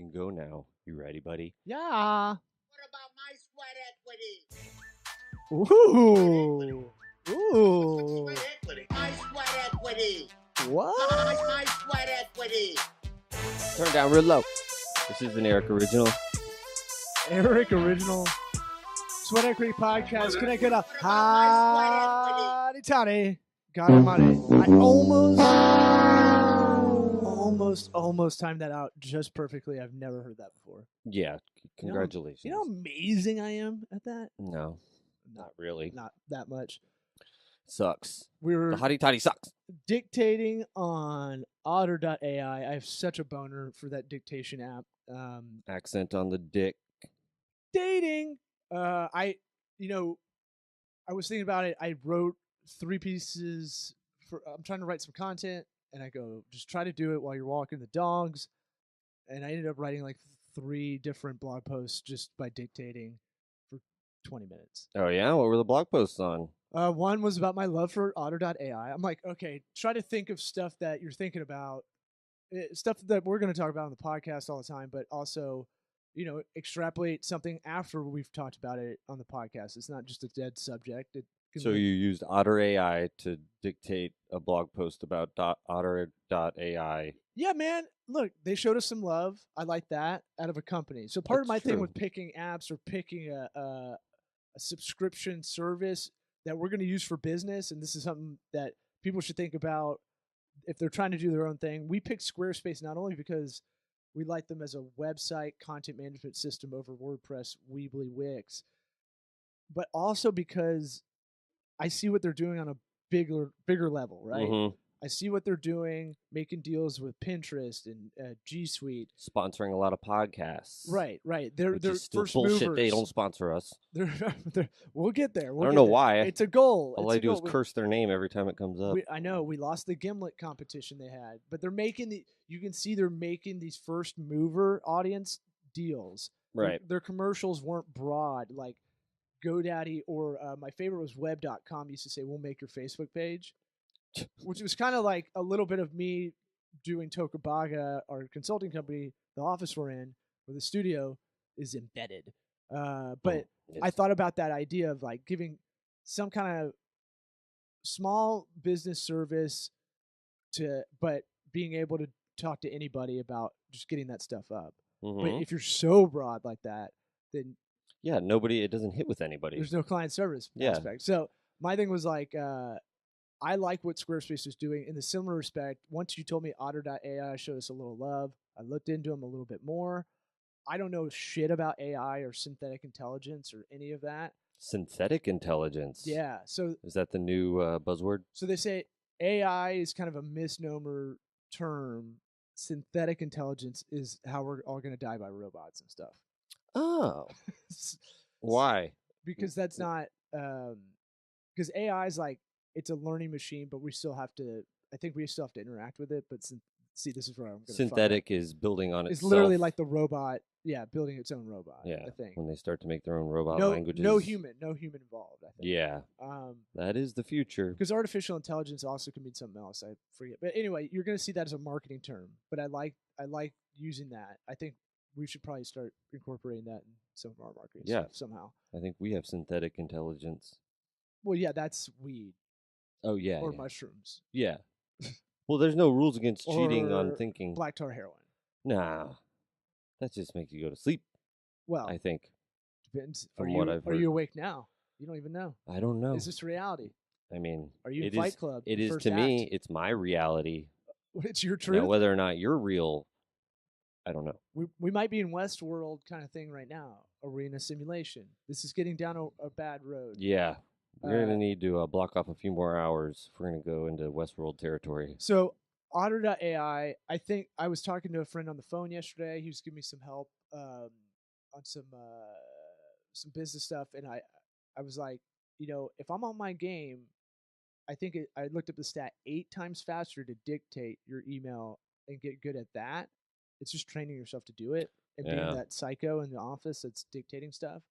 can go now. You ready, buddy? Yeah. What about my sweat equity? Ooh. Ooh. Sweat equity. My sweat equity. What? My sweat equity. Turn down real low. This is an Eric original. Eric Original Sweat Equity Podcast. Can I get a hotty toddy? God almighty. I almost timed that out just perfectly. I've never heard that before. Yeah, congratulations. You know how amazing I am at that? No, not really. Not that much. Sucks. We were The hottie toddy sucks. dictating on otter.ai. I have such a boner for that dictation app. Accent on the dick. Dating. I was thinking about it. I wrote 3 pieces I'm trying to write some content, and I go, just try to do it while you're walking the dogs. And I ended up writing like 3 different blog posts just by dictating for 20 minutes. Oh, yeah? What were the blog posts on? One was about my love for otter.ai. I'm like, okay, try to think of stuff that you're thinking about, stuff that we're going to talk about on the podcast all the time, but also, extrapolate something after we've talked about it on the podcast. It's not just a dead subject. So you used Otter AI to dictate a blog post about Otter.ai. Yeah, man. Look, they showed us some love. I like that out of a company. So part of my thing with picking apps or picking a subscription service that we're going to use for business, and this is something that people should think about if they're trying to do their own thing. We picked Squarespace not only because we like them as a website content management system over WordPress, Weebly, Wix, but also because I see what they're doing on a bigger level, right? Mm-hmm. I see what they're doing, making deals with Pinterest and G Suite, sponsoring a lot of podcasts. Right. They're still first bullshit. movers. They don't sponsor us. We'll get there. I don't know why. It's a goal. All I do is curse their name every time it comes up. I know we lost the Gimlet competition they had, but they're making you can see they're making these first mover audience deals. Right. Their commercials weren't broad like GoDaddy or my favorite was web.com used to say, we'll make your Facebook page, which was kind of like a little bit of me doing Tokabaga, our consulting company, the office we're in, where the studio is embedded. But I thought about that idea of like giving some kind of small business service but being able to talk to anybody about just getting that stuff up. Mm-hmm. But if you're so broad like that, then yeah, it doesn't hit with anybody. There's no client service aspect. So my thing was like, I like what Squarespace is doing in the similar respect. Once you told me Otter.ai showed us a little love, I looked into them a little bit more. I don't know shit about AI or synthetic intelligence or any of that. Synthetic intelligence? Yeah. So is that the new buzzword? So they say AI is kind of a misnomer term. Synthetic intelligence is how we're all going to die by robots and stuff. Oh. Why? Because that's not because AI is like it's a learning machine, but we still have to. I think we still have to interact with it. But see, this is where I'm going to. Synthetic is building on itself. It's literally like the robot, building its own robot. Yeah, I think when they start to make their own robot languages. No human involved. I think. Yeah. That is the future. Because artificial intelligence also can mean something else. I forget, but anyway, you're going to see that as a marketing term. But I like using that. I think we should probably start incorporating that in some of our marketing stuff somehow. I think we have synthetic intelligence. Well, yeah, that's weed. Oh, yeah. Or mushrooms. Yeah. Well, there's no rules against cheating on thinking. Black tar heroin. Nah. That just makes you go to sleep. Well, I think. Depends. What I've heard. Are you awake now? You don't even know. I don't know. Is this reality? I mean, are you in Fight Club? It is to me. It's my reality. It's your truth. Now, whether or not you're real, I don't know. We might be in Westworld kind of thing right now. Arena simulation. This is getting down a bad road. Yeah. We're going to need to block off a few more hours if we're going to go into Westworld territory. So, Otter.ai, I think I was talking to a friend on the phone yesterday. He was giving me some help on some business stuff. And I was like, if I'm on my game, I think I looked up the stat 8 times faster to dictate your email and get good at that. It's just training yourself to do it and being that psycho in the office that's dictating stuff.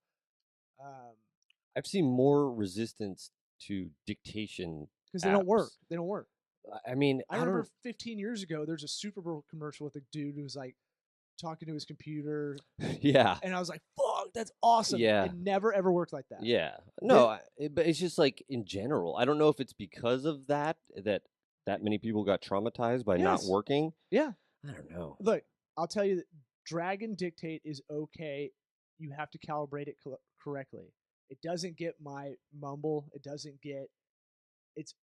I've seen more resistance to dictation because they don't work. They don't work. I mean, I remember 15 years ago, there's a Super Bowl commercial with a dude who was like, talking to his computer, Yeah. and I was like, "Fuck, that's awesome!" Yeah. It never ever worked like that. Yeah. No, but it's just like in general. I don't know if it's because of that many people got traumatized by not Yes. working. Yeah. I don't know. Look, I'll tell you that drag and dictate is okay. You have to calibrate it correctly. It doesn't get my mumble. It doesn't get. It's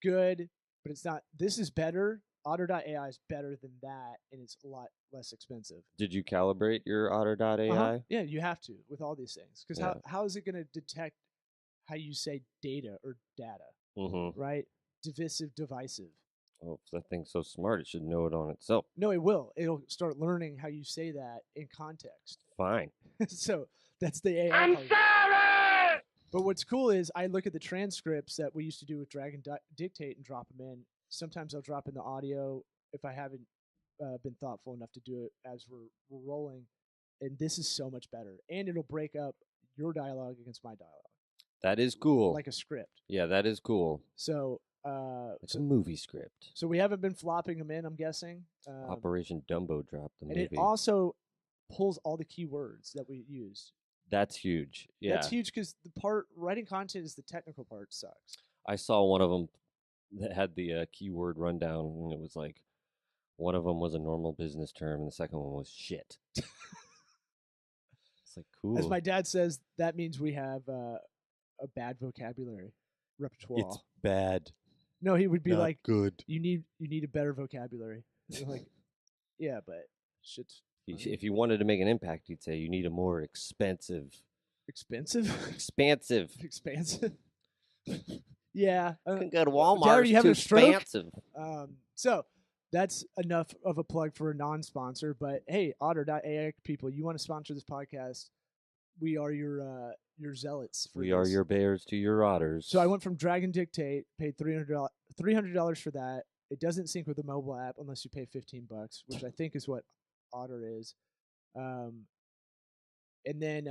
good, but it's not. This is better. Otter.ai is better than that, and it's a lot less expensive. Did you calibrate your Otter.ai? Yeah, you have to with all these things because how is it going to detect how you say data or data? Mm-hmm. Right? Divisive. Oh, if that thing's so smart, it should know it on itself. No, it will. It'll start learning how you say that in context. Fine. So that's the AI. I'm sorry! But what's cool is I look at the transcripts that we used to do with drag and dictate and drop them in. Sometimes I'll drop in the audio if I haven't been thoughtful enough to do it as we're rolling. And this is so much better. And it'll break up your dialogue against my dialogue. That is cool. Like a script. Yeah, that is cool. So it's a movie script. So we haven't been flopping them in, I'm guessing. Operation Dumbo dropped the movie. And it also pulls all the keywords that we use. That's huge. Yeah. That's huge because the part writing content is the technical part sucks. I saw one of them that had the keyword rundown, and it was like one of them was a normal business term, and the second one was shit. It's like cool. As my dad says, that means we have a bad vocabulary repertoire. It's bad. No, he would be Not like, good. You need a better vocabulary. I'm like, yeah, but shit's If you wanted to make an impact, he'd say you need a more expansive. Expensive? Expansive. Expansive? Yeah. You can go to Walmart. Dad, are you having a stroke? Expansive. So that's enough of a plug for a non-sponsor. But hey, Otter.ai people, you want to sponsor this podcast? We are your zealots. We are your bears to your otters. So I went from Drag and Dictate, paid $300 for that. It doesn't sync with the mobile app unless you pay $15, which I think is what Otter is. And then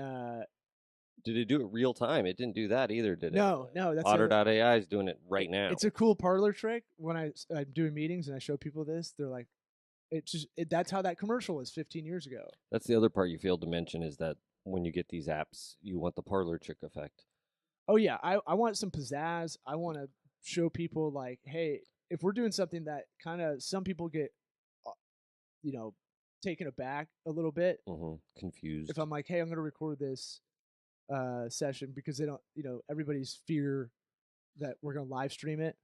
did it do it real time? It didn't do that either, did it? No, that's Otter.ai is doing it right now. It's a cool parlor trick. When I'm doing meetings and I show people this, they're like, that's how that commercial was 15 years ago. That's the other part you failed to mention is that when you get these apps, you want the parlor trick effect. Oh yeah, I want some pizzazz. I want to show people like, hey, if we're doing something that kind of some people get, taken aback a little bit, confused. If I'm like, hey, I'm going to record this session because they don't, everybody's fear that we're going to live stream it.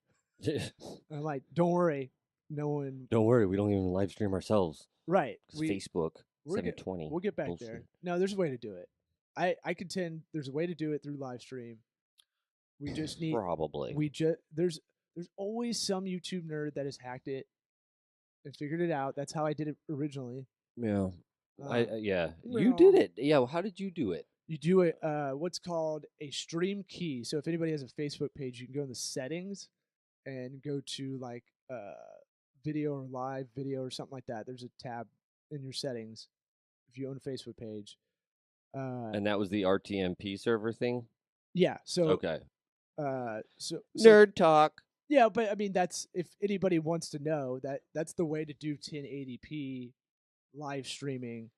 And I'm like, don't worry, no one. Don't worry, we don't even live stream ourselves. Right. Facebook 720. We'll get back bullshit. there. No, there's a way to do it. I contend there's a way to do it through live stream. We just need probably. There's always some YouTube nerd that has hacked it and figured it out. That's how I did it originally. Yeah. You did it. Yeah. Well, how did you do it? You do it. What's called a stream key. So if anybody has a Facebook page, you can go in the settings and go to like video or live video or something like that. There's a tab in your settings if you own a Facebook page. And that was the RTMP server thing? Yeah. So okay. So nerd talk. Yeah, but I mean that's if anybody wants to know that's the way to do 1080p live streaming.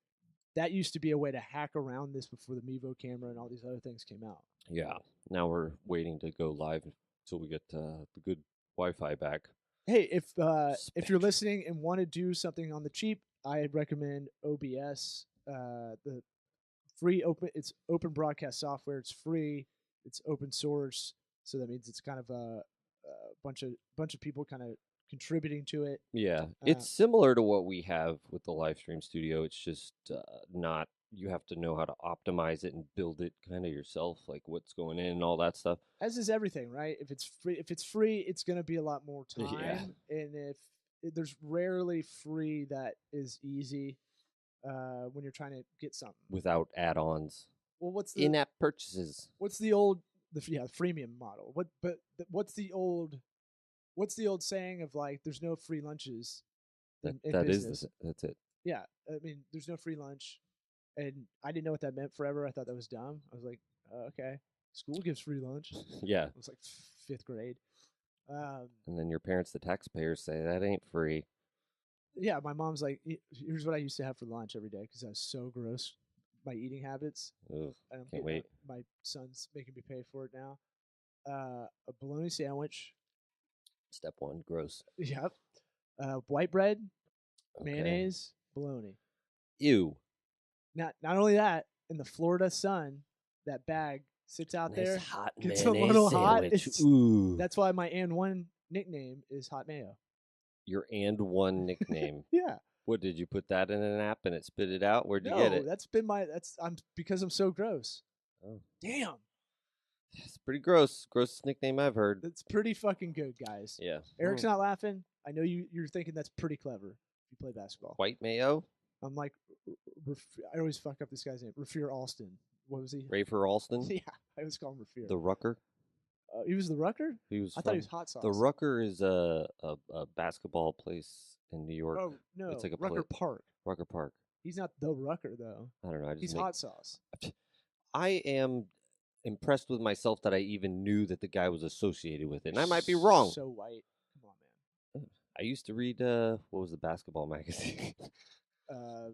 That used to be a way to hack around this before the Mevo camera and all these other things came out. Yeah. Now we're waiting to go live until we get the good Wi-Fi back. Hey, if you're listening and want to do something on the cheap, I recommend OBS. The free it's open broadcast software. It's free. It's open source. So that means it's kind of a bunch of people kind of contributing to it. Yeah, it's similar to what we have with the live stream studio. It's just not. You have to know how to optimize it and build it kind of yourself, like what's going in and all that stuff. As is everything, right? If it's free, it's going to be a lot more time. Yeah. And if there's rarely free that is easy when you're trying to get something without add-ons. Well, what's the in-app purchases? What's the old freemium model? What's the old saying of like there's no free lunches in business? That's it. Yeah, I mean there's no free lunch, and I didn't know what that meant forever. I thought that was dumb. I was like, okay, school gives free lunch. Yeah, it was like 5th grade. And then your parents, the taxpayers, say that ain't free. Yeah, my mom's like, here's what I used to have for lunch every day because I was so gross. My eating habits. Ugh, And I'm can't getting wait. my son's making me pay for it now. A bologna sandwich. Step 1, gross. Yep. White bread, Okay. mayonnaise, bologna. Ew. Not only that, in the Florida sun, that bag sits out Nice there, hot gets a mayonnaise little hot. sandwich. It's, Ooh. that's why my and one nickname is Hot Mayo. Your and one nickname. Yeah. What, did you put that in an app and it spit it out? Where'd you No, get it? that's been I'm because I'm so gross. Oh. Damn. It's pretty gross. Grossest nickname I've heard. That's pretty fucking good, guys. Yeah. Eric's not laughing. I know you're thinking that's pretty clever if you play basketball. White mayo? I'm like, I always fuck up this guy's name. Rafir Alston. What was he? Rafer Alston? Yeah, I always call him Rafir. The Rucker? He was the Rucker? I thought he was Hot Sauce. The Rucker is a basketball place in New York. Oh, no. It's like a Rucker Park. Rucker Park. He's not the Rucker, though. I don't know. He's Hot Sauce. I am impressed with myself that I even knew that the guy was associated with it. And I might be wrong. So white. Come on, man. I used to read, what was the basketball magazine?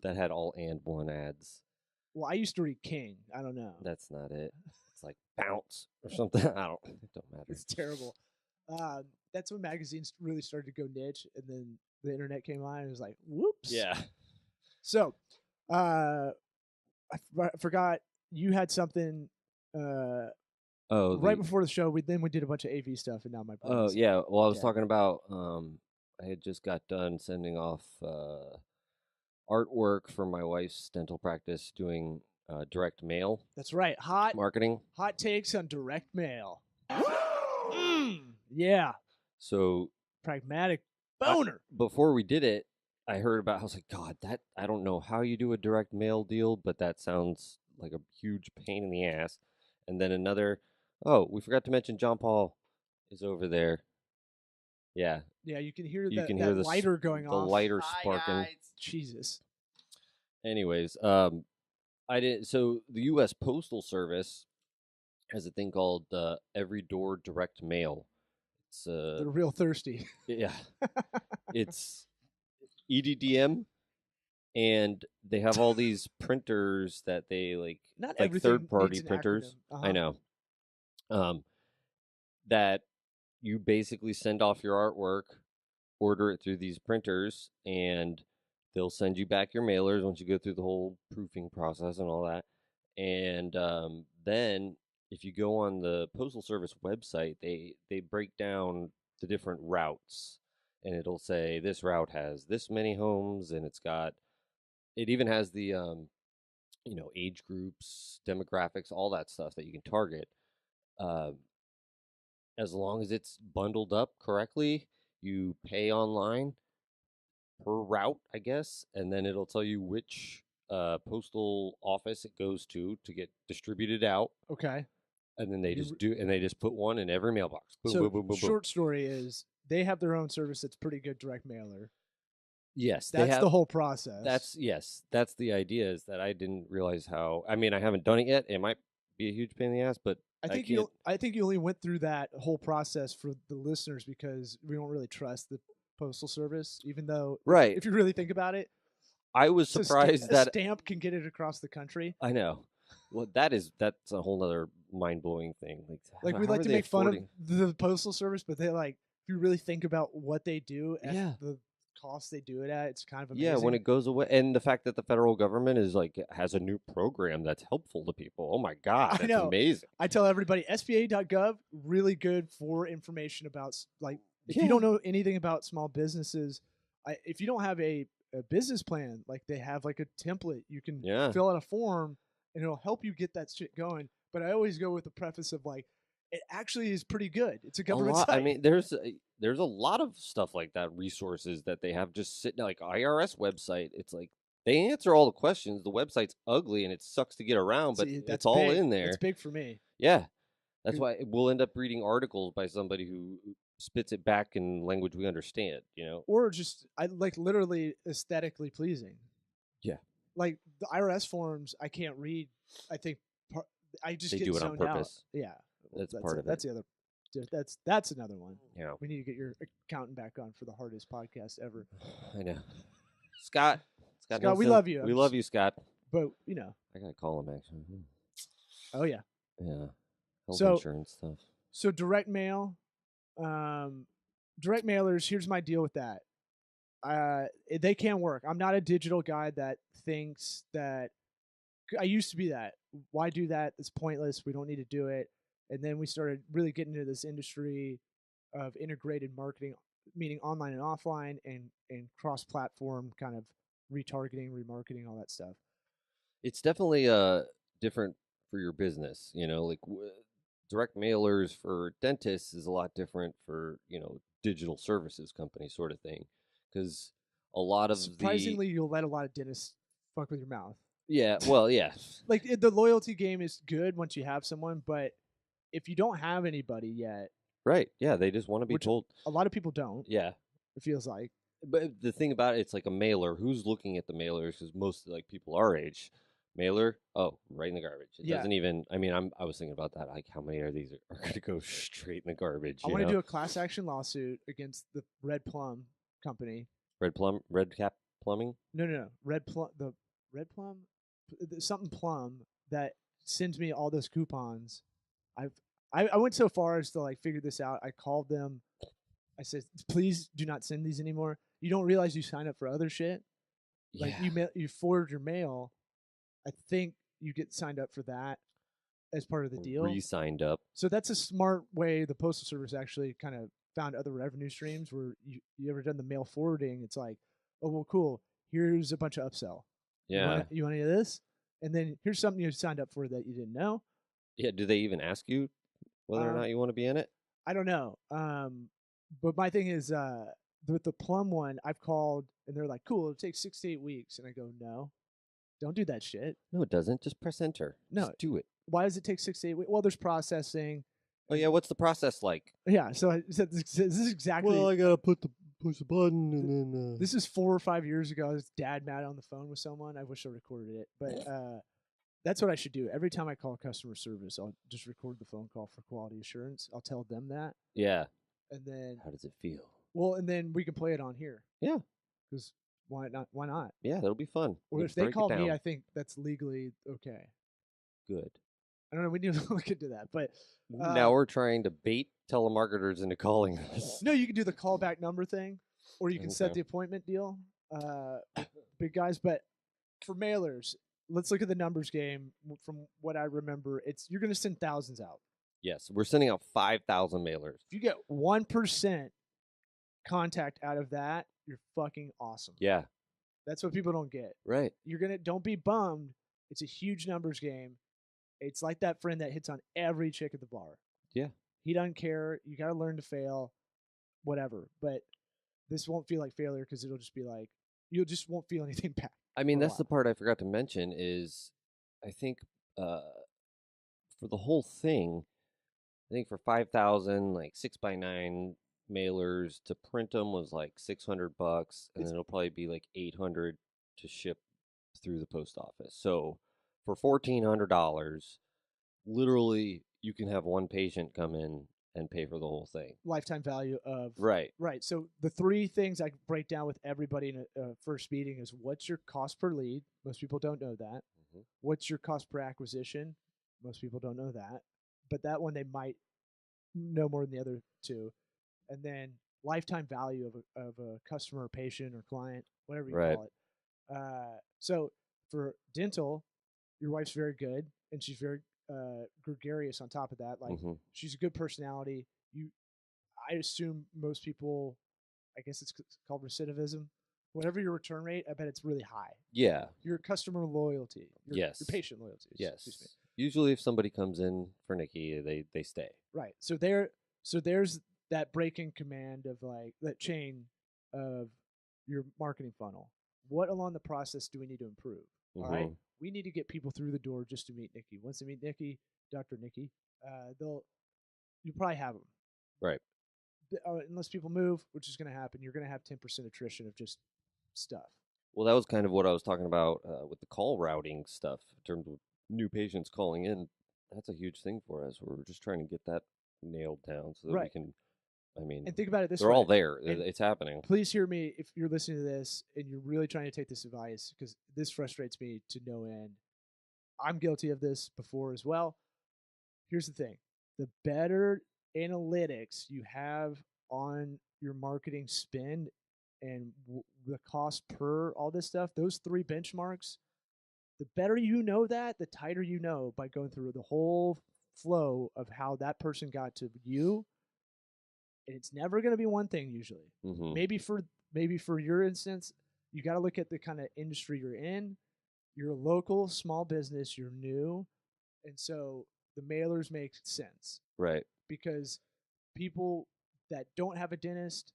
That had all and one ads. Well, I used to read King. I don't know. That's not it. It's like Bounce or something. It don't matter. It's terrible. That's when magazines really started to go niche, and then the internet came on, and it was like, whoops. Yeah. So, I forgot you had something. Right before the show, we did a bunch of AV stuff, and now my Oh yeah. Well, I was dead. talking about. I had just got done sending off artwork for my wife's dental practice, doing direct mail That's right. Hot takes on direct mail. Yeah. So Pragmatic boner. before we did it, I heard about. I was like, God, that I don't know how you do a direct mail deal, but that sounds like a huge pain in the ass. And then another. Oh, we forgot to mention John Paul is over there. Yeah, Yeah, you can hear you that, can that hear lighter going the off. lighter sparking. Jesus. Anyways, I didn't. So the U.S. Postal Service has a thing called Every Door Direct Mail. It's They're real thirsty. yeah, it's EDDM, and they have all these printers that they like everything third-party needs an printers. acronym. I know. That you basically send off your artwork, order it through these printers, and they'll send you back your mailers once you go through the whole proofing process and all that. And then if you go on the Postal Service website, they break down the different routes, and it'll say this route has this many homes, and it even has the age groups, demographics, all that stuff that you can target. As long as it's bundled up correctly, you pay online per route, I guess, and then it'll tell you which postal office it goes to get distributed out. Okay. And then they just put one in every mailbox. Boom, So boom, boom, boom, short story is they have their own service that's pretty good direct mailer. Yes, That's the whole process. That's the idea. Is that I didn't realize how. I mean, I haven't done it yet. It might be a huge pain in the ass, but I think you only went through that whole process for the listeners because we don't really trust the Postal Service, even though right. if you really think about it, I was surprised that a stamp can get it across the country. I know. Well, that's a whole other mind blowing thing. Like we like to make fun of the Postal Service, but they if you really think about what they do and the cost they do it at, it's kind of amazing. Yeah, when it goes away, and the fact that the federal government has a new program that's helpful to people. Oh my God, that's amazing! I tell everybody, SBA.gov really good for information about if you don't know anything about small businesses, if you don't have a business plan, they have a template you can fill out a form and it'll help you get that shit going. But I always go with the preface of it actually is pretty good. It's a government site. I mean, there's a lot of stuff like that, resources that they have just sitting IRS website. It's they answer all the questions. The website's ugly and it sucks to get around, but it's all in there. It's big for me. Yeah, that's why we'll end up reading articles by somebody who spits it back in language we understand. Or just literally aesthetically pleasing. Yeah, the IRS forms I can't read. I think I just they get do it on zoned out. purpose. Yeah. That's part of it. That's the other That's another one. Yeah, We need to get your accountant back on for the hardest podcast ever. I know. Scott, Scott, we Nelson, love you. We love you, Scott. But I gotta call him actually. oh yeah. Yeah, health So- insurance stuff. So direct mail, direct mailers. Here's my deal with that. They can work. I'm not a digital guy that thinks that. I used to be that. Why do that? It's pointless. We don't need to do it. And then we started really getting into this industry of integrated marketing, meaning online and offline, and cross-platform kind of retargeting, remarketing, all that stuff. It's definitely different for your business. Like direct mailers for dentists is a lot different for digital services company sort of thing, because a lot of Surprisingly, you'll let a lot of dentists fuck with your mouth. yeah, well, yeah, Like the loyalty game is good once you have someone, but if you don't have anybody yet, right, yeah, they just want to be Which- told, a lot of people don't. yeah. It feels like. But the thing about it, it's like a mailer. Who's looking at the mailers? Because most like people our age, mailer, oh, right in the garbage. It Yeah. doesn't even. I mean, I was thinking about that. Like, how many are these are going to go straight in the garbage? I want to do a class action lawsuit against the Red Plum company. Red Cap Plumbing. No. Red Plum, the Red Plum, something Plum that sends me all those coupons. I went so far as to like figure this out. I called them. I said, please do not send these anymore. You don't realize you sign up for other shit. Like you forward your mail. I think you get signed up for that as part of the deal. Re-signed up. So that's a smart way the Postal Service actually kind of found other revenue streams where you ever done the mail forwarding, it's like, oh, well, cool. Here's a bunch of upsell. Yeah. You want any of this? And then here's something you signed up for that you didn't know. Yeah. Do they even ask you whether or not you want to be in it? I don't know. But my thing is, with the Plum one, I've called and they're like, cool, it'll take 6 to 8 weeks. And I go, no, don't do that shit. No, it doesn't. Just press enter. No. Just do it. Why does it take 6 to 8 weeks? Well, there's processing. Oh yeah. What's the process like? Yeah. So I said, this is exactly. I gotta push the button and then. This is 4 or 5 years ago. I was dad mad on the phone with someone. I wish I recorded it, but that's what I should do. Every time I call customer service, I'll just record the phone call for quality assurance. I'll tell them that, Yeah. and then How does it feel? and then we can play it on here. Yeah. Because why not? Why not? Yeah, that'll be fun. Or Let's if they break it call me, down. I think that's legally okay. Good. I don't know. We need to look into that. But Now we're trying to bait telemarketers into calling us. no, you can do the callback number thing, or you can set Okay. the appointment deal. With big guys, but for mailers, let's look at the numbers game. From what I remember, you're going to send thousands out. Yes, we're sending out 5,000 mailers. If you get 1% contact out of that, you're fucking awesome. Yeah, That's what people don't get. right. Don't be bummed. It's a huge numbers game. It's like that friend that hits on every chick at the bar. Yeah. He doesn't care. You got to learn to fail, whatever. But this won't feel like failure because it'll just be like, you just won't feel anything back. I mean, for a that's the while. part I forgot to mention is I think for the whole thing, I think for 5,000, like 6x9 mailers to print them was like $600, and then it'll probably be like $800 to ship through the post office. So for $1,400, literally you can have one patient come in and pay for the whole thing. Lifetime value of Right. Right. So the three things I break down with everybody in a first meeting is what's your cost per lead? Most people don't know that. Mhm. What's your cost per acquisition? Most people don't know that. But that one they might know more than the other two. And then lifetime value of a customer, or patient, or client, whatever you Right. call it. So for dental, your wife's very good, and she's very gregarious on top of that. Like Mhm. she's a good personality. I assume most people, I guess it's called recidivism. Whatever your return rate, I bet it's really high. Yeah. Your customer loyalty, your Yes. patient loyalty. Excuse me. Yes. Usually, if somebody comes in for Nikki, they stay. Right. So there's that break-in command of like that chain of your marketing funnel. What along the process do we need to improve? All right. Mhm. We need to get people through the door just to meet Nikki. Once they meet Nikki, Dr. Nikki, you'll probably have them. Right. Unless people move, which is going to happen, you're going to have 10% attrition of just stuff. Well, that was kind of what I was talking about with the call routing stuff in terms of new patients calling in. That's a huge thing for us. We're just trying to get that nailed down so that Right. we can. I mean, And think about it this they're way. all there. And It's happening. please hear me if you're listening to this and you're really trying to take this advice, because this frustrates me to no end. I'm guilty of this before as well. Here's the thing: the better analytics you have on your marketing spend and the cost per all this stuff, those 3 benchmarks, the better you know that, the tighter you know by going through the whole flow of how that person got to you. And it's never going to be one thing usually. Mm-hmm. Maybe for your instance, you got to look at the kind of industry you're in. You're a local small business, you're new, and so the mailers make sense Right. because people that don't have a dentist,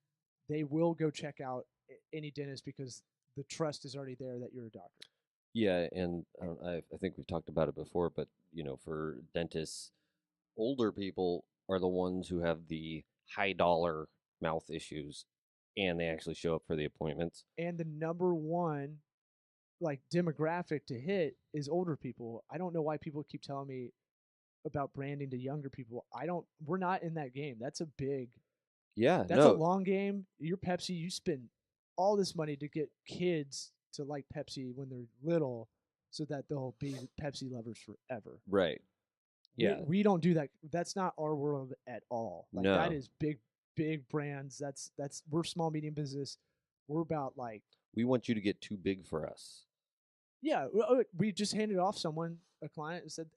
they will go check out any dentist because the trust is already there that you're a doctor. Yeah, and I think we've talked about it before, but for dentists, older people are the ones who have the high dollar mouth issues, and they actually show up for the appointments. And the number one demographic to hit is older people. I don't know why people keep telling me about branding to younger people. We're not in that game. That's a No, long game. You're Pepsi, you spend all this money to get kids to like Pepsi when they're little so that they'll be Pepsi lovers forever. right. Yeah. We don't do that. That's not our world at all. Like No. that is big brands. That's we're small medium business. We're about We want you to get too big for us. yeah, we just handed off a client, and said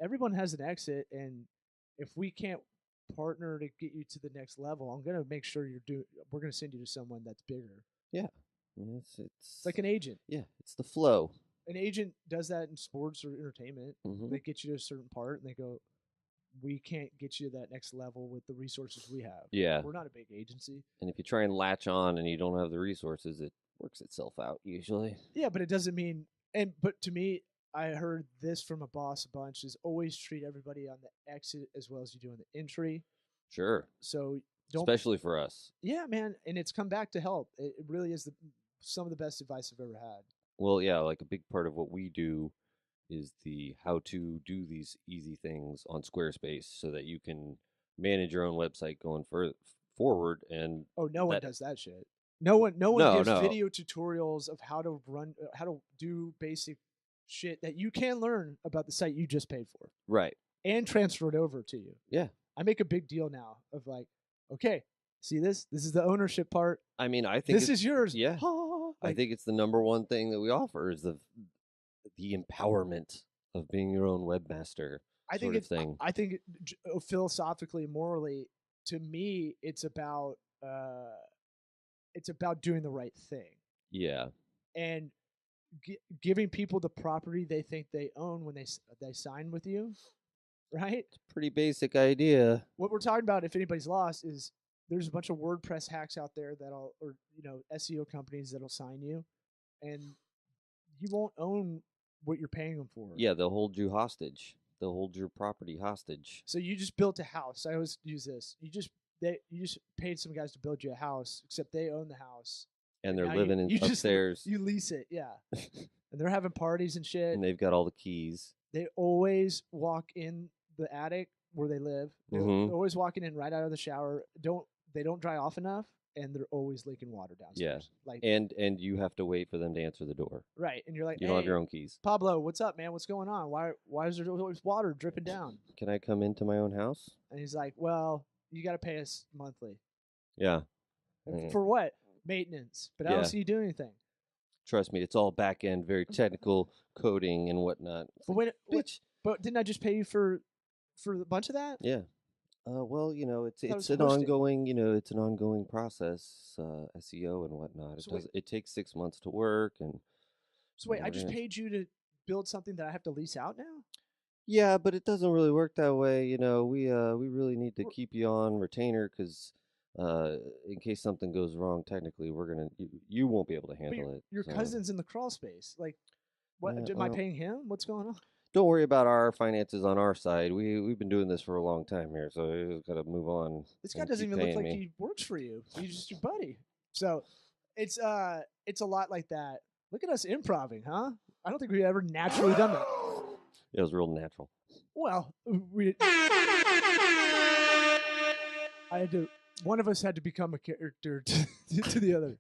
everyone has an exit, and if we can't partner to get you to the next level, I'm gonna make sure we're gonna send you to someone that's bigger. Yeah. It's like an agent. Yeah, it's the flow. An agent does that in sports or entertainment. Mhm. They get you to a certain part, and they go, "We can't get you to that next level with the resources we have." Yeah. We're not a big agency. And if you try and latch on and you don't have the resources, it works itself out usually. Yeah, but it doesn't mean. But to me, I heard this from a boss a bunch: is always treat everybody on the exit as well as you do on the entry. Sure. So don't. Especially for us. Yeah, man, and it's come back to help. It really is some of the best advice I've ever had. Well, yeah, like a big part of what we do is the how to do these easy things on Squarespace so that you can manage your own website going forward. And oh, no one does that shit. No one gives video tutorials of how to do basic shit that you can learn about the site you just paid for. Right. And transfer it over to you. Yeah. I make a big deal now of okay, see this? This is the ownership part. I mean, I think this is yours. Yeah. I think it's the number one thing that we offer is the empowerment of being your own webmaster. I think philosophically, morally, to me, it's about doing the right thing. Yeah. And giving people the property they think they own when they sign with you, right? It's a pretty basic idea. What we're talking about, if anybody's lost, is there's a bunch of WordPress hacks out there or SEO companies that'll sign you, and you won't own what you're paying them for. Yeah, they'll hold you hostage. They'll hold your property hostage. So you just built a house. I always use this. You just paid some guys to build you a house, except they own the house. And they're living upstairs. You lease it, yeah. And they're having parties and shit. And they've got all the keys. They always walk in the attic where they live. They're always walking in right out of the shower. They don't dry off enough, and they're always leaking water downstairs. Yeah. And you have to wait for them to answer the door. Right. And you're like, you don't have your own keys. Pablo, what's up, man? What's going on? Why is there always water dripping down? Can I come into my own house? And he's like, well, you got to pay us monthly. Yeah. For what? Maintenance. But I don't see you do anything. Trust me, it's all back end, very technical coding and whatnot. But didn't I just pay you for a bunch of that? Yeah. Well, it's an ongoing process, SEO and whatnot. It takes 6 months to work, and so wait, I just paid you to build something that I have to lease out now? Yeah, but it doesn't really work that way. We really need to keep you on retainer because in case something goes wrong, technically, you won't be able to handle it. Your cousin's in the crawl space. Like, what? Am I paying him? What's going on? Don't worry about our finances on our side. We've been doing this for a long time here, so we just gotta move on. This guy doesn't even look like he works for you. He's just your buddy. So it's a lot like that. Look at us improving, huh? I don't think we've ever naturally done that. It was real natural. Well, we. I had to. One of us had to become a character to the other.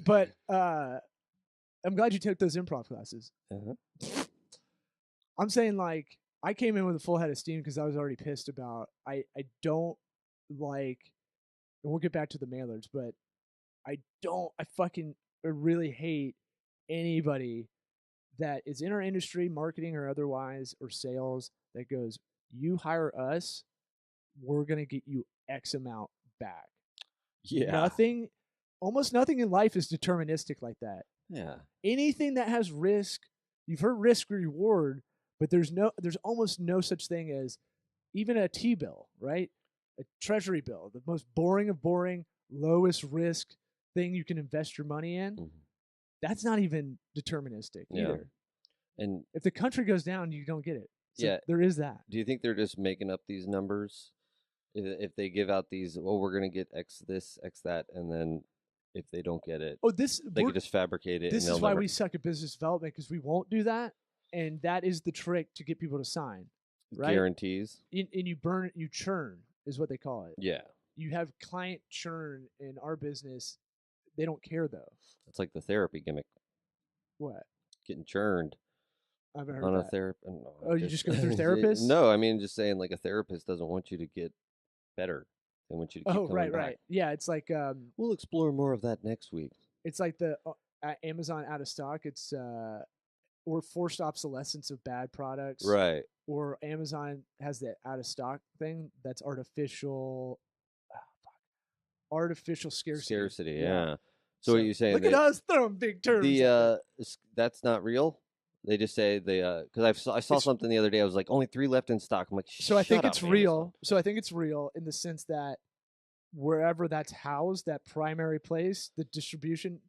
But I'm glad you took those improv classes. Uh-huh. I'm saying like I came in with a full head of steam because I was already pissed about. I don't like. And we'll get back to the mailers, but I really hate anybody that is in our industry, marketing or otherwise, or sales, that goes, you hire us, we're going to get you X amount back. Yeah. Almost nothing in life is deterministic like that. Yeah. Anything that has risk, you've heard risk reward, but there's almost no such thing as even a T-bill, right? A treasury bill, the most boring of boring, lowest risk thing you can invest your money in. Mhm. That's not even deterministic either. And if the country goes down, you don't get it. So yeah, there is that. do you think they're just making up these numbers? If they give out these, well, we're going to get X this, X that, and then if they don't get it, they could just fabricate it. This and is why we suck at business development, because we won't do that, and that is the trick to get people to sign. Right? Guarantees. And you churn is what they call it. Yeah. You have client churn in our business. They don't care though. It's like the therapy gimmick. What? Getting churned. I haven't heard on that. a therapist. Oh, you just go through therapists? No, I mean just saying like a therapist doesn't want you to get better. They want you to keep coming back. Right. Yeah, it's like We'll explore more of that next week. it's like the Amazon out of stock. It's or forced obsolescence of bad products. Right. Or Amazon has that out of stock thing that's artificial scarcity. Scarcity, yeah. So what are you saying? Look at us throwing big terms. That's not real. They just say because I saw something the other day. I was like, only 3 left in stock. I'm like, so I think it's up, real. Amazon. So I think it's real in the sense that wherever that's housed, that primary place, the distribution,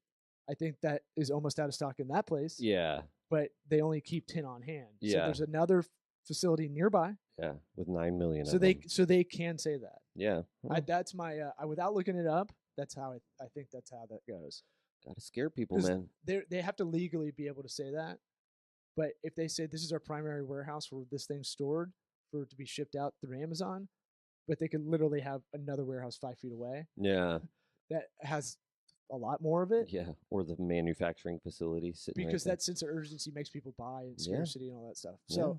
I think that is almost out of stock in that place. Yeah. But they only keep 10 on hand. Yeah. So there's another facility nearby. Yeah, with 9 million. So they can say that. Yeah. That's my without looking it up. That's how I think that's how that goes. Gotta scare people, man. They have to legally be able to say that. But if they say this is our primary warehouse where this thing's stored for it to be shipped out through Amazon, but they could literally have another warehouse 5 feet away. Yeah. That has a lot more of it. Yeah, or the manufacturing facility sitting because right that sense of urgency makes people buy and scarcity and all that stuff. So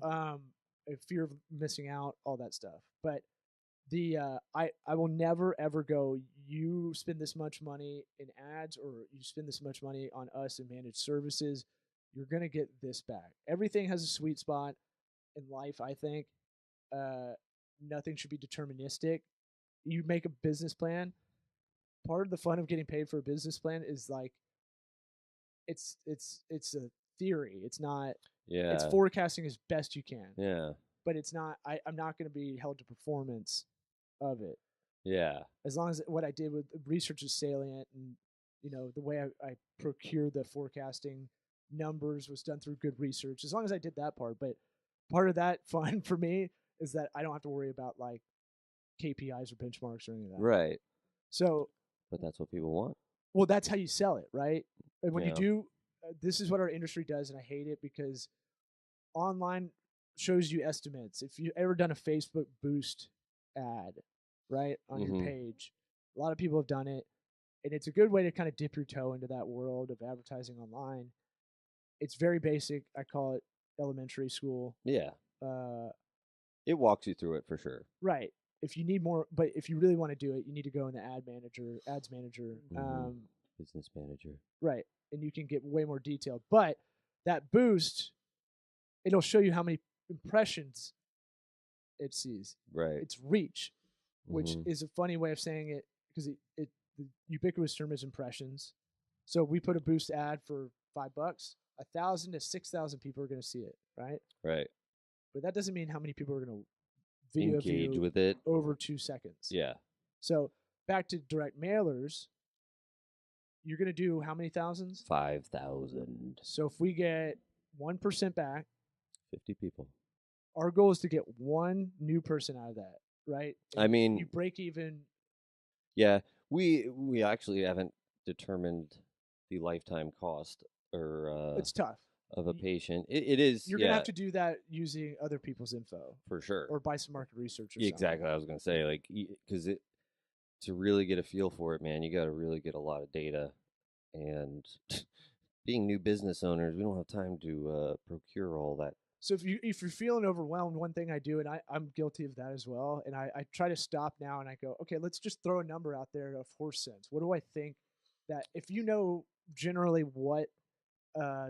fear of missing out, all that stuff. But the I will never ever go, you spend this much money in ads or you spend this much money on us in managed services, you're gonna get this back. Everything has a sweet spot in life, I think. Nothing should be deterministic. You make a business plan. Part of the fun of getting paid for a business plan is like it's a theory. It's not. Yeah. It's forecasting as best you can. Yeah. But it's not. I'm not going to be held to performance of it. Yeah. As long as what I did with research is salient, and the way I procure the forecasting numbers was done through good research. As long as I did that part, but part of that fun for me is that I don't have to worry about like KPIs or benchmarks or any of that. Right. So. But that's what people want. Well, that's how you sell it, right? And when Yeah. you do, this is what our industry does, and I hate it because online shows you estimates. If you ever done a Facebook boost ad, right, on your page, a lot of people have done it, and it's a good way to kind of dip your toe into that world of advertising online. It's very basic. I call it elementary school. Yeah. It walks you through it for sure. Right. If you need more, but if you really want to do it, you need to go in the ads manager, business manager. Right. And you can get way more detail. But that boost, it'll show you how many impressions it sees. Right. It's reach, which is a funny way of saying it because the ubiquitous term is impressions. So we put a boost ad for $5, 1,000 to 6,000 people are going to see it. Right. Right. But that doesn't mean how many people are going to engage with it over 2 seconds. Yeah. So back to direct mailers, you're going to do how many thousands? 5,000. So if we get 1% back, 50 people. Our goal is to get one new person out of that, right? And I mean, you break even. Yeah, we actually haven't determined the lifetime cost or it's tough of a patient. It is. You're gonna have to do that using other people's info for sure, or buy some market research. Or exactly. I was gonna say because to really get a feel for it, man, you got to really get a lot of data. And being new business owners, we don't have time to procure all that. So if you're feeling overwhelmed, one thing I do, and I'm guilty of that as well, and I try to stop now and I go, okay, let's just throw a number out there of horse sense. What do I think that if you know generally what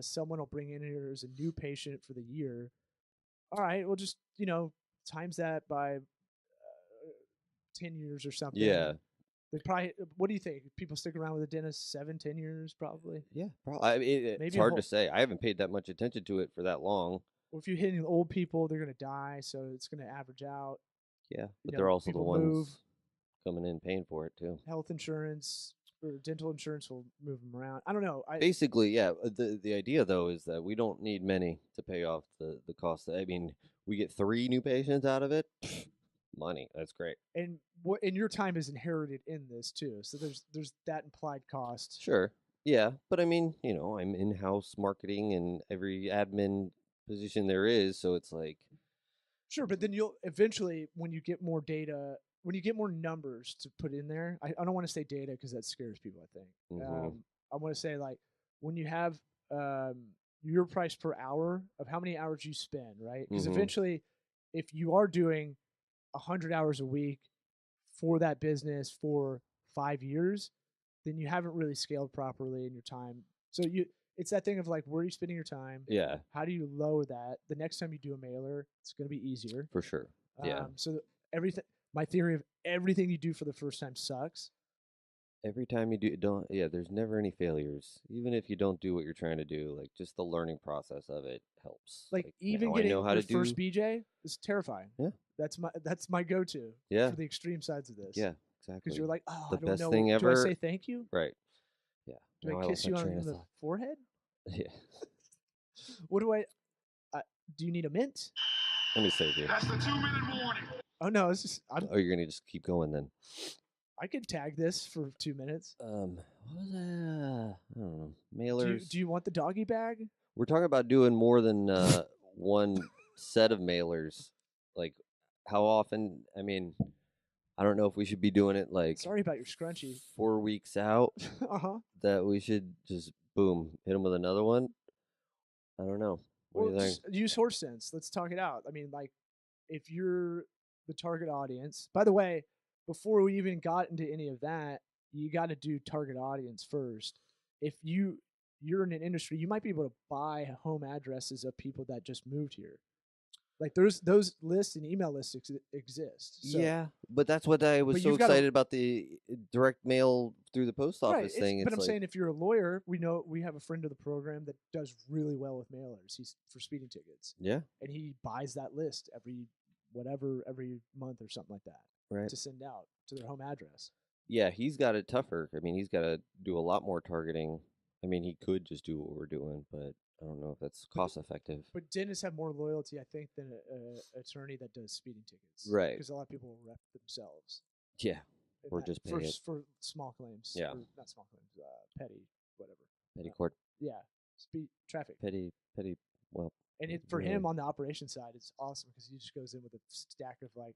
someone will bring in here as a new patient for the year, all right, we'll just times that by 10 years or something. Yeah. They probably. What do you think? People stick around with a dentist 7-10 years, probably. Yeah, probably. I mean, it's Maybe hard to say. I haven't paid that much attention to it for that long. Or if you're hitting old people, they're going to die, so it's going to average out. Yeah, but You they're know, also the people ones move. coming in paying for it too. Health insurance or dental insurance will move them around. I don't know. Basically, yeah. The idea though is that we don't need many to pay off the cost. I mean, we get 3 new patients out of it. Money, that's great. And your time is inherited in this too. So there's that implied cost. Sure. Yeah, but I mean, I'm in-house marketing and every admin position there is, so it's like, Sure, but then you'll eventually, when you get more data, when you get more numbers to put in there, I don't want to say data because that scares people, I think. Mhm. I want to say, like, when you have your price per hour of how many hours you spend, right? Because Mhm. eventually, if you are doing 100 hours a week for that business for 5 years, then you haven't really scaled properly in your time. So it's that thing of like, where are you spending your time? Yeah, How do you lower that? The next time you do a mailer, it's going to be easier. for sure. Yeah. So everything, my theory of everything you do for the first time sucks. Every time you there's never any failures. Even if you don't do what you're trying to do, like just the learning process of it helps. Like even now I getting know how your to first do. BJ is terrifying. Yeah. That's my go-to. Yeah. For the extreme sides of this. Yeah, exactly. Because you're like, oh, The I don't best know. thing Do I ever. say thank you? Right. Yeah. Do Now I lost kiss my you on train of the thought. forehead? Yeah. What do I? Do you need a mint? Let me save you. That's the 2-minute warning. Oh no, it's just Oh, you're gonna just keep going then. I could tag this for 2 minutes. What was that? I don't know. Do Mailers. you want the doggy bag? We're talking about doing more than one set of mailers. Like, how often? I mean, I don't know if we should be doing it like Sorry about your scrunchie. 4 weeks out. Uh-huh. That we should just boom hit them with another one. I don't know. What Well, do you think? just use horse sense. Let's talk it out. I mean, like, if you're the target audience. By the way, before we even got into any of that, you got to do target audience first. If you're in an industry, you might be able to buy home addresses of people that just moved here. Like those lists and email lists exist. So, Yeah, but that's what I was But so you've gotta- excited about the direct mail through the post right. office thing. But It's I'm like, saying if you're a lawyer, we have a friend of the program that does really well with mailers. He's for speeding tickets, yeah, and he buys that list every month or something like that right. to send out to their home address. Yeah, he's got it tougher. I mean, he's got to do a lot more targeting. I mean, he could just do what we're doing, but I don't know if that's cost effective. But dentists have more loyalty, I think, than an attorney that does speeding tickets. Right. Because a lot of people will rep themselves. Yeah, in or that- just pay for, it. for small claims. Yeah. Or not small claims, petty, whatever. Petty court, Yeah. Speed traffic. petty. Well, And for really. him on the operation side, it's awesome because he just goes in with a stack of like,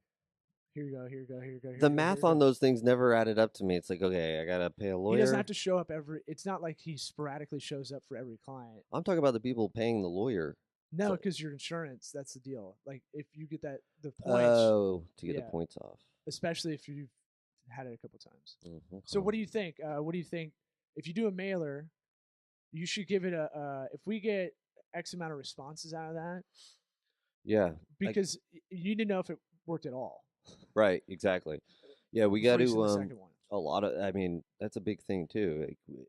here you go, here you go, here you go. Here The you go, math here you on go. those things never added up to me. It's like, okay, I gotta pay a lawyer. He doesn't have to show up it's not like he sporadically shows up for every client. I'm talking about the people paying the lawyer. No, So- because your insurance, that's the deal. Like if you get the points, Oh, to get Yeah. the points off. especially if you've had it a couple times. Mhm, So cool. what do you think? What do you think? If you do a mailer, you should give it if we get X amount of responses out of that, Yeah, because you need to know if it worked at all. right, exactly. Yeah, we got before you send the to second one. a lot of. I mean, that's a big thing too. Like,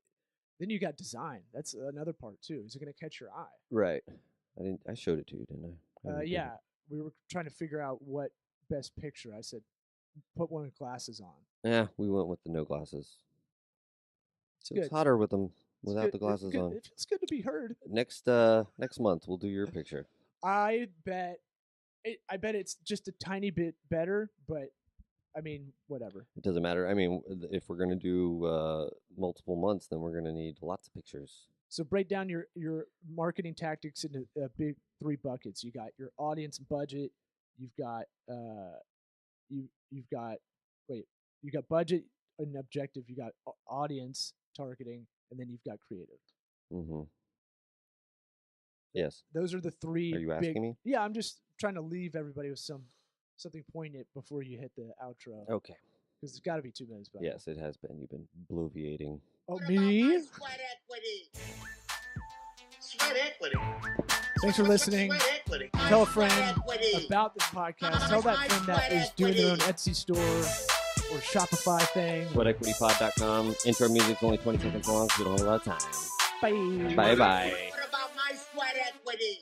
Then you got design. That's another part too. Is it going to catch your eye? right. I showed it to you, didn't I? I did. Yeah, we were trying to figure out what best picture. I said, put one with glasses on. Yeah, we went with the no glasses. It's good. hotter with them It's without good- the it's glasses good- on. It feels good to be heard. Next month we'll do your picture. I bet it's just a tiny bit better, but I mean, whatever. It doesn't matter. I mean, if we're gonna do multiple months, then we're gonna need lots of pictures. So break down your marketing tactics into big 3 buckets. You got your audience and budget. You've got you've got You got budget and objective. You got audience targeting, and then you've got creative. Mm-hmm. Yes. Those are the three. Are you asking me? Yeah, I'm just trying to leave everybody with something poignant before you hit the outro. Okay. Because it's got to be 2 minutes. Back. Yes, it has been. You've been bloviating. Oh, What me? about my sweat equity? Sweat equity. Thanks for listening. Sweat equity. Tell a Sweat friend equity. about this podcast. Tell that friend that is doing their own Etsy store or Shopify thing. SweatEquityPod.com. Intro music's only 20 seconds long, so we don't have a lot of time. Bye. Bye-bye. What about my sweat equity?